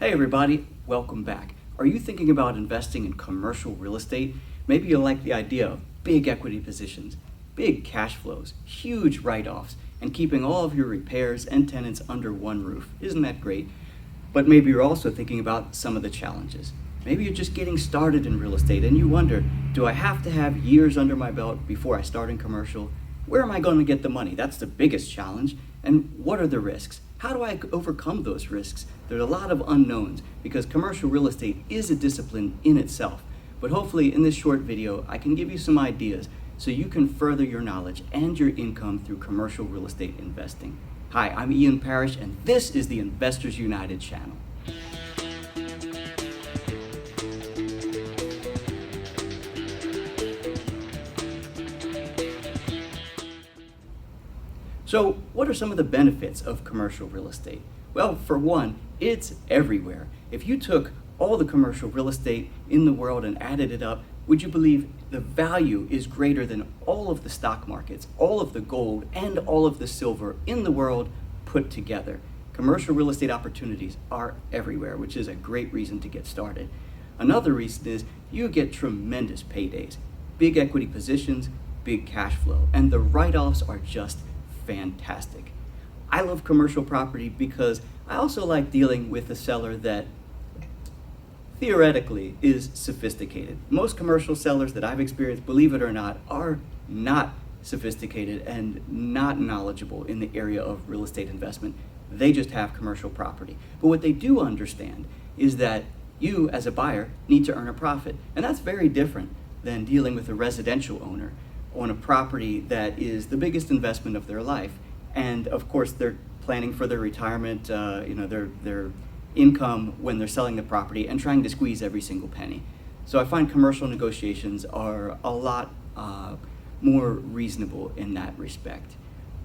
Hey everybody, welcome back. Are you thinking about investing in commercial real estate? Maybe you like the idea of big equity positions, big cash flows, huge write-offs, and keeping all of your repairs and tenants under one roof. Isn't that great? But maybe you're also thinking about some of the challenges. Maybe you're just getting started in real estate and you wonder, do I have to have years under my belt before I start in commercial? Where am I going to get the money? That's the biggest challenge. And what are the risks? How do I overcome those risks? There's a lot of unknowns because commercial real estate is a discipline in itself. But hopefully in this short video, I can give you some ideas so you can further your knowledge and your income through commercial real estate investing. Hi, I'm Ian Parrish and this is the Investors United channel. So what are some of the benefits of commercial real estate? Well, for one, it's everywhere. If you took all the commercial real estate in the world and added it up, would you believe the value is greater than all of the stock markets, all of the gold, and all of the silver in the world put together? Commercial real estate opportunities are everywhere, which is a great reason to get started. Another reason is you get tremendous paydays, big equity positions, big cash flow, and the write-offs are just fantastic. I love commercial property because I also like dealing with a seller that theoretically is sophisticated. Most commercial sellers that I've experienced, believe it or not, are not sophisticated and not knowledgeable in the area of real estate investment. They just have commercial property. But what they do understand is that you as a buyer need to earn a profit. And that's very different than dealing with a residential owner on a property that is the biggest investment of their life. And of course, they're planning for their retirement, their income when they're selling the property and trying to squeeze every single penny. So I find commercial negotiations are a lot more reasonable in that respect.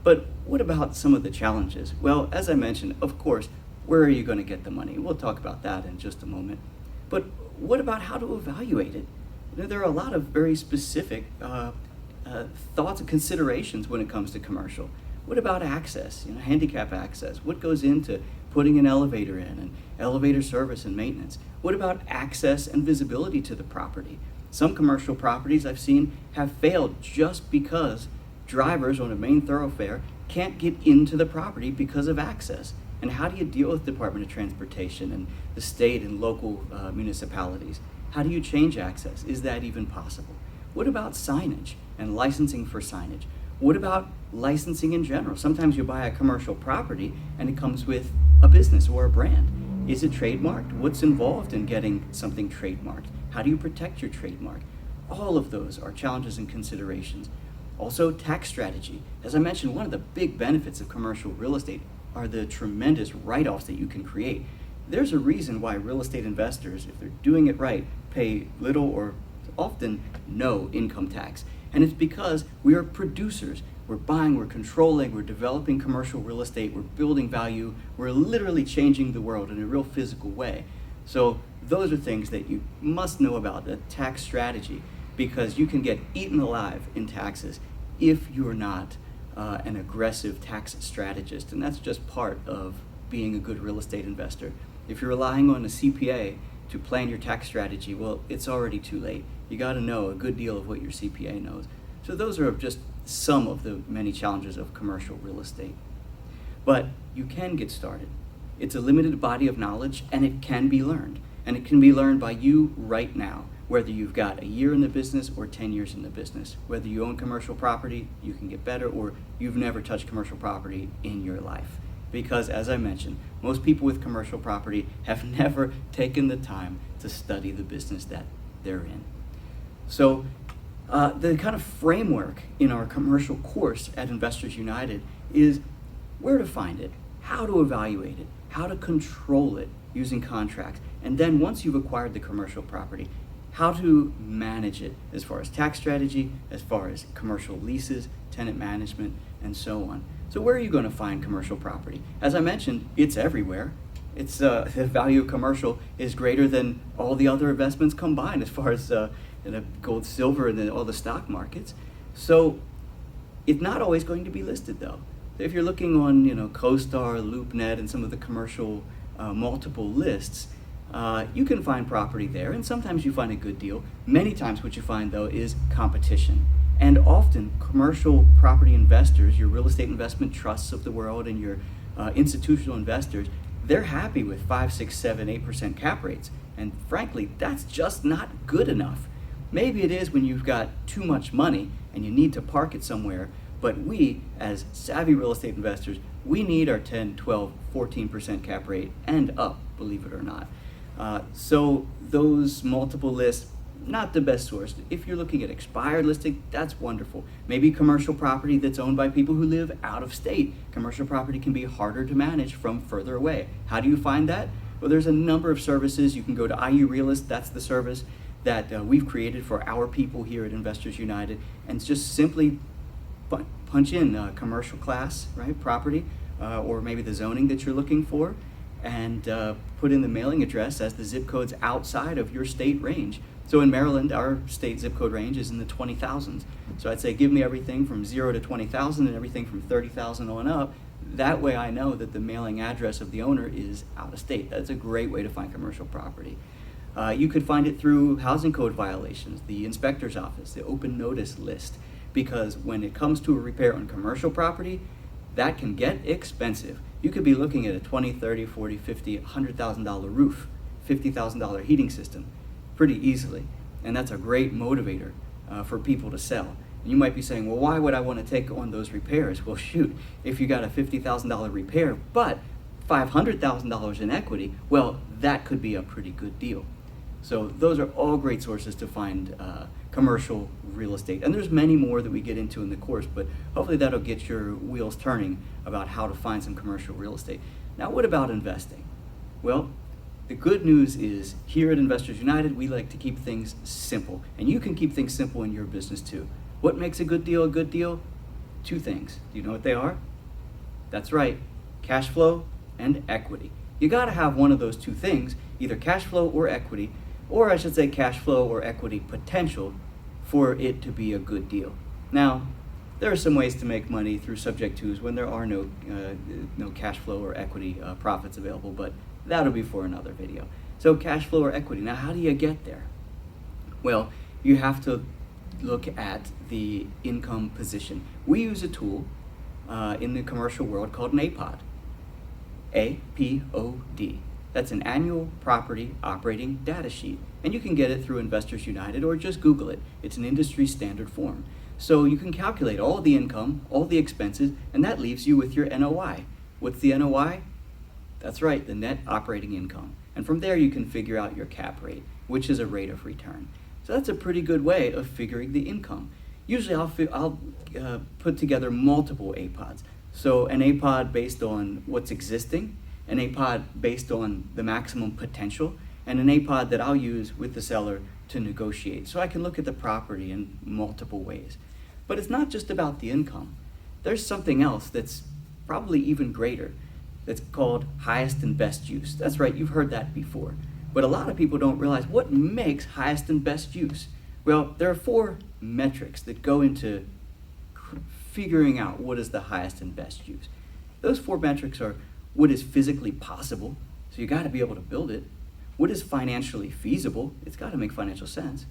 But what about some of the challenges? Well, as I mentioned, of course, where are you going to get the money? We'll talk about that in just a moment. But what about how to evaluate it? There are a lot of very specific thoughts and considerations when it comes to commercial. What about access, handicap access? What goes into putting an elevator in and elevator service and maintenance? What about access and visibility to the property? Some commercial properties I've seen have failed just because drivers on a main thoroughfare can't get into the property because of access. And how do you deal with Department of Transportation and the state and local municipalities? How do you change access? Is that even possible? What about signage and licensing for signage? What about licensing in general? Sometimes you buy a commercial property and it comes with a business or a brand. Is it trademarked? What's involved in getting something trademarked? How do you protect your trademark? All of those are challenges and considerations. Also, tax strategy. As I mentioned, one of the big benefits of commercial real estate are the tremendous write-offs that you can create. There's a reason why real estate investors, if they're doing it right, pay little or often no income tax. And it's because we are producers. We're buying, we're controlling, we're developing commercial real estate, we're building value, we're literally changing the world in a real physical way. So those are things that you must know about, the tax strategy, because you can get eaten alive in taxes if you're not an aggressive tax strategist. And that's just part of being a good real estate investor. If you're relying on a CPA to plan your tax strategy, well, it's already too late. You got to know a good deal of what your CPA knows. So those are just some of the many challenges of commercial real estate. But you can get started. It's a limited body of knowledge and it can be learned. And it can be learned by you right now, whether you've got a year in the business or 10 years in the business. Whether you own commercial property, you can get better, or you've never touched commercial property in your life. Because as I mentioned, most people with commercial property have never taken the time to study the business that they're in. So the kind of framework in our commercial course at Investors United is where to find it, how to evaluate it, how to control it using contracts, and then once you've acquired the commercial property, how to manage it as far as tax strategy, as far as commercial leases, tenant management, and so on. So where are you going to find commercial property? As I mentioned, it's everywhere. It's the value of commercial is greater than all the other investments combined as far as gold, silver, and then all the stock markets. So it's not always going to be listed though. If you're looking on CoStar, LoopNet, and some of the commercial multiple lists, you can find property there, and sometimes you find a good deal. Many times what you find, though, is competition. And often commercial property investors, your real estate investment trusts of the world and your institutional investors, they're happy with 5, 6, 7, 8% cap rates. And frankly, that's just not good enough. Maybe it is when you've got too much money and you need to park it somewhere, but we, as savvy real estate investors, we need our 10, 12, 14% cap rate and up, believe it or not. So those multiple lists, not the best source. If you're looking at expired listing, that's wonderful. Maybe commercial property that's owned by people who live out of state. Commercial property can be harder to manage from further away. How do you find that? Well, there's a number of services. You can go to IU Realist, that's the service that we've created for our people here at Investors United, and it's just simply punch in commercial class, right, property, or maybe the zoning that you're looking for, and put in the mailing address as the zip codes outside of your state range. So in Maryland, our state zip code range is in the 20,000s. So I'd say give me everything from 0 to 20,000 and everything from 30,000 on up. That way I know that the mailing address of the owner is out of state. That's a great way to find commercial property. You could find it through housing code violations, the inspector's office, the open notice list, because when it comes to a repair on commercial property, that can get expensive. You could be looking at a $20, $30, $40, $50, $100,000 roof, $50,000 heating system pretty easily. And that's a great motivator for people to sell. And you might be saying, well, why would I want to take on those repairs? Well, shoot, if you got a $50,000 repair, but $500,000 in equity, well, that could be a pretty good deal. So those are all great sources to find commercial real estate. And there's many more that we get into in the course, but hopefully that'll get your wheels turning about how to find some commercial real estate. Now, what about investing? Well, the good news is here at Investors United, we like to keep things simple. And you can keep things simple in your business too. What makes a good deal a good deal? Two things. Do you know what they are? That's right, cash flow and equity. You gotta have one of those two things, either cash flow or equity, or I should say cash flow or equity potential for it to be a good deal. Now, there are some ways to make money through subject twos when there are no cash flow or equity profits available, but that'll be for another video. So cash flow or equity. Now, how do you get there? Well, you have to look at the income position. We use a tool in the commercial world called an APOD. APOD. That's an annual property operating data sheet. And you can get it through Investors United or just Google it. It's an industry standard form. So you can calculate all the income, all the expenses, and that leaves you with your NOI. What's the NOI? That's right, the net operating income. And from there you can figure out your cap rate, which is a rate of return. So that's a pretty good way of figuring the income. Usually I'll put together multiple APODs. So an APOD based on what's existing, an APOD based on the maximum potential, and an APOD that I'll use with the seller to negotiate. So I can look at the property in multiple ways. But it's not just about the income. There's something else that's probably even greater. That's called highest and best use. That's right, you've heard that before. But a lot of people don't realize what makes highest and best use. Well, there are 4 metrics that go into figuring out what is the highest and best use. Those 4 metrics are what is physically possible, so you got to be able to build it. What is financially feasible? It's got to make financial sense.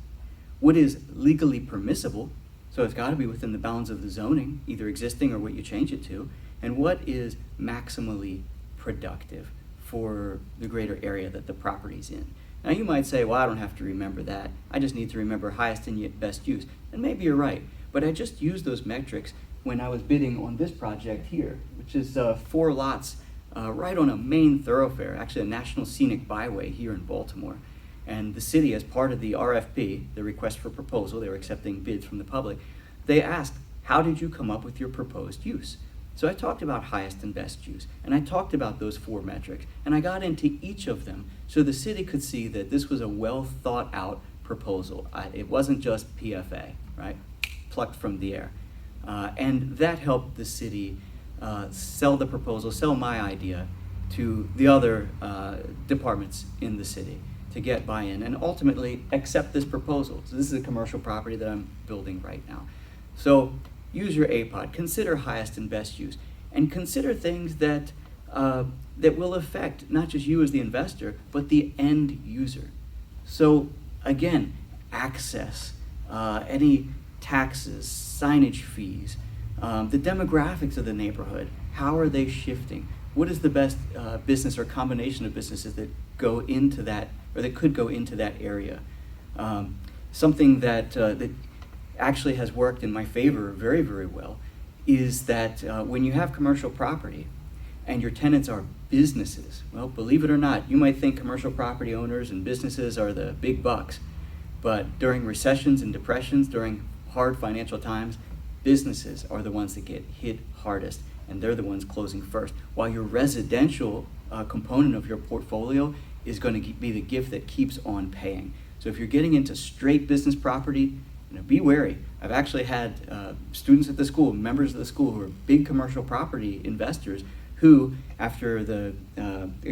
What is legally permissible? So it's got to be within the bounds of the zoning, either existing or what you change it to. And what is maximally productive for the greater area that the property's in. Now you might say, well, I don't have to remember that. I just need to remember highest and yet best use. And maybe you're right, but I just used those metrics when I was bidding on this project here, which is 4 lots right on a main thoroughfare, actually a national scenic byway here in Baltimore. And the city, as part of the RFP, the request for proposal, they were accepting bids from the public, they asked, how did you come up with your proposed use? So I talked about highest and best use, and I talked about those 4 metrics, and I got into each of them so the city could see that this was a well thought out proposal. It wasn't just PFA, right? Plucked from the air. And that helped the city sell the proposal, sell my idea to the other departments in the city to get buy-in and ultimately accept this proposal. So this is a commercial property that I'm building right now. So use your APOD, consider highest and best use, and consider things that that will affect not just you as the investor, but the end user. So again, access, any taxes, signage fees, the demographics of the neighborhood, how are they shifting? What is the best business or combination of businesses that go into that, or that could go into that area? Something that actually has worked in my favor very, very well is that when you have commercial property and your tenants are businesses, well, believe it or not, you might think commercial property owners and businesses are the big bucks, but during recessions and depressions, during hard financial times, businesses are the ones that get hit hardest, and they're the ones closing first, while your residential component of your portfolio is going to be the gift that keeps on paying. So if you're getting into straight business property, be wary. I've actually had students at the school, members of the school, who are big commercial property investors who, after the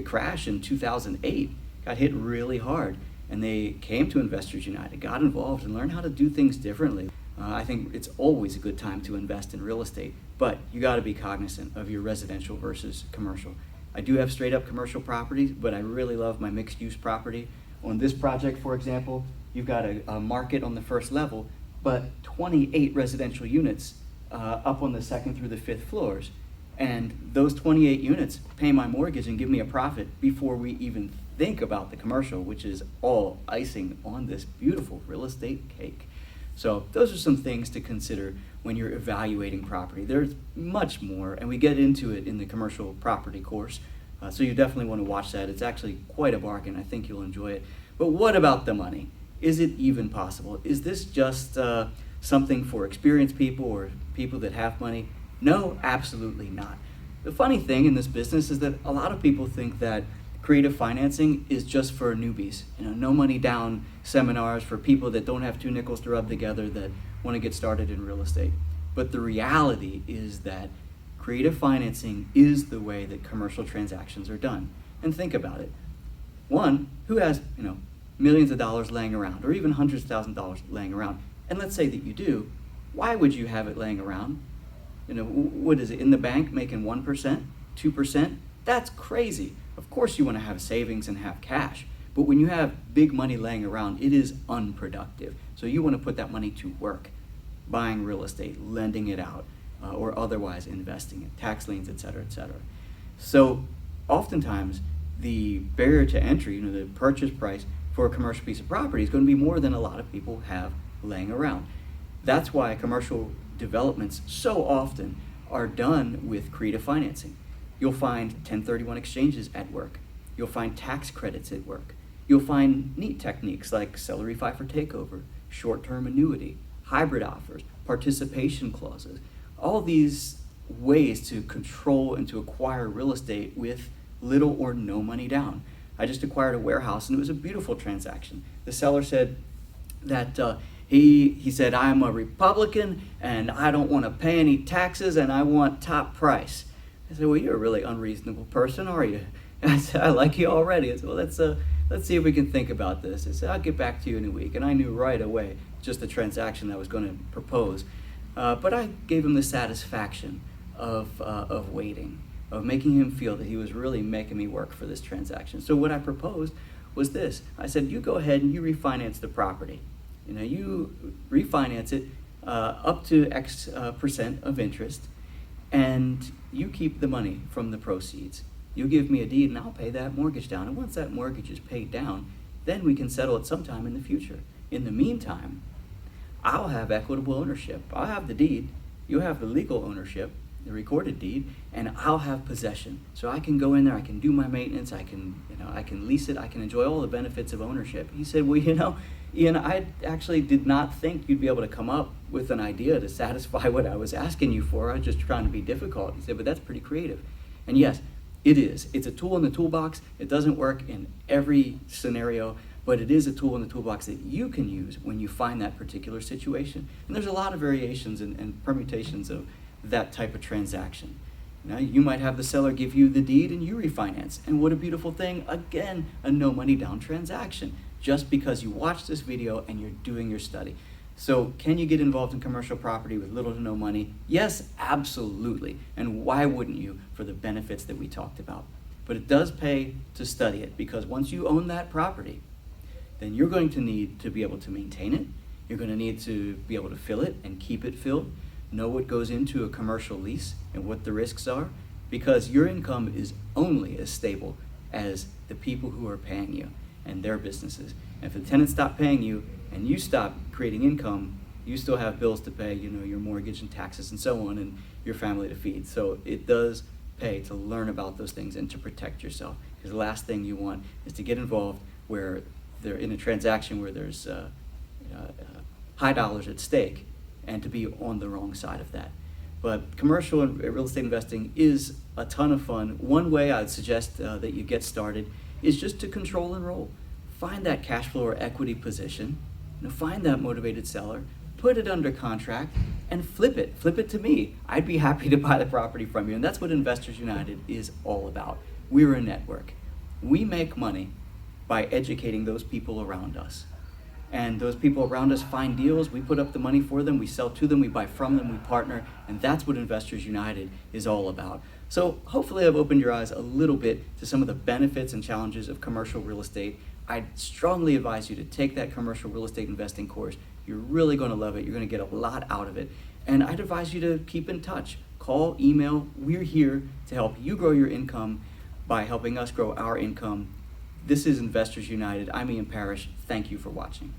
crash in 2008, got hit really hard. And they came to Investors United, got involved, and learned how to do things differently. I think it's always a good time to invest in real estate, but you got to be cognizant of your residential versus commercial. I do have straight up commercial properties, but I really love my mixed use property. On this project, for example, you've got a market on the first level, but 28 residential units up on the second through the fifth floors. And those 28 units pay my mortgage and give me a profit before we even think about the commercial, which is all icing on this beautiful real estate cake. So those are some things to consider when you're evaluating property. There's much more, and we get into it in the commercial property course. So you definitely want to watch that. It's actually quite a bargain. I think you'll enjoy it. But what about the money? Is it even possible? Is this just something for experienced people or people that have money? No, absolutely not. The funny thing in this business is that a lot of people think that creative financing is just for newbies. No money down seminars for people that don't have two nickels to rub together that want to get started in real estate. But the reality is that creative financing is the way that commercial transactions are done. And think about it. One, who has, millions of dollars laying around, or even hundreds of thousands of dollars laying around? And let's say that you do. Why would you have it laying around? What is it, in the bank making 1%, 2%? That's crazy. Of course you want to have savings and have cash, but when you have big money laying around, it is unproductive. So you want to put that money to work, buying real estate, lending it out, or otherwise investing it, tax liens, et cetera, et cetera. So oftentimes the barrier to entry, the purchase price for a commercial piece of property is going to be more than a lot of people have laying around. That's why commercial developments so often are done with creative financing. You'll find 1031 exchanges at work. You'll find tax credits at work. You'll find neat techniques like seller refi for takeover, short-term annuity, hybrid offers, participation clauses, all these ways to control and to acquire real estate with little or no money down. I just acquired a warehouse and it was a beautiful transaction. The seller said that he said, I'm a Republican and I don't want to pay any taxes and I want top price. I said, well, you're a really unreasonable person, are you? And I said, I like you already. I said, well, let's see if we can think about this. I said, I'll get back to you in a week. And I knew right away just the transaction I was going to propose. But I gave him the satisfaction of waiting, of making him feel that he was really making me work for this transaction. So what I proposed was this. I said, you go ahead and you refinance the property. You refinance it up to X percent of interest, and you keep the money from the proceeds. You give me a deed and I'll pay that mortgage down. And once that mortgage is paid down, then we can settle it sometime in the future. In the meantime, I'll have equitable ownership. I'll have the deed. You have the legal ownership, the recorded deed, and I'll have possession. So I can go in there, I can do my maintenance, I can lease it, I can enjoy all the benefits of ownership. He said, well, Ian, I actually did not think you'd be able to come up with an idea to satisfy what I was asking you for. I was just trying to be difficult. He said, but that's pretty creative. And yes, it is. It's a tool in the toolbox. It doesn't work in every scenario, but it is a tool in the toolbox that you can use when you find that particular situation. And there's a lot of variations and permutations of that type of transaction. Now, you might have the seller give you the deed and you refinance. And what a beautiful thing. Again, a no money down transaction, just because you watched this video and you're doing your study. So can you get involved in commercial property with little to no money? Yes, absolutely. And why wouldn't you, for the benefits that we talked about? But it does pay to study it, because once you own that property, then you're going to need to be able to maintain it. You're going to need to be able to fill it and keep it filled, know what goes into a commercial lease and what the risks are, because your income is only as stable as the people who are paying you and their businesses. And if the tenants stop paying you and you stop creating income, you still have bills to pay, your mortgage and taxes and so on, and your family to feed. So it does pay to learn about those things and to protect yourself, because the last thing you want is to get involved where they're in a transaction where there's high dollars at stake, and to be on the wrong side of that. But commercial and real estate investing is a ton of fun. One way I'd suggest that you get started is just to control and roll. Find that cash flow or equity position, find that motivated seller, put it under contract, and flip it. Flip it to me. I'd be happy to buy the property from you. And that's what Investors United is all about. We're a network. We make money by educating those people around us. And those people around us find deals, we put up the money for them, we sell to them, we buy from them, we partner, and that's what Investors United is all about. So hopefully I've opened your eyes a little bit to some of the benefits and challenges of commercial real estate. I'd strongly advise you to take that commercial real estate investing course. You're really going to love it. You're going to get a lot out of it. And I'd advise you to keep in touch. Call, email. We're here to help you grow your income by helping us grow our income. This is Investors United. I'm Ian Parrish. Thank you for watching.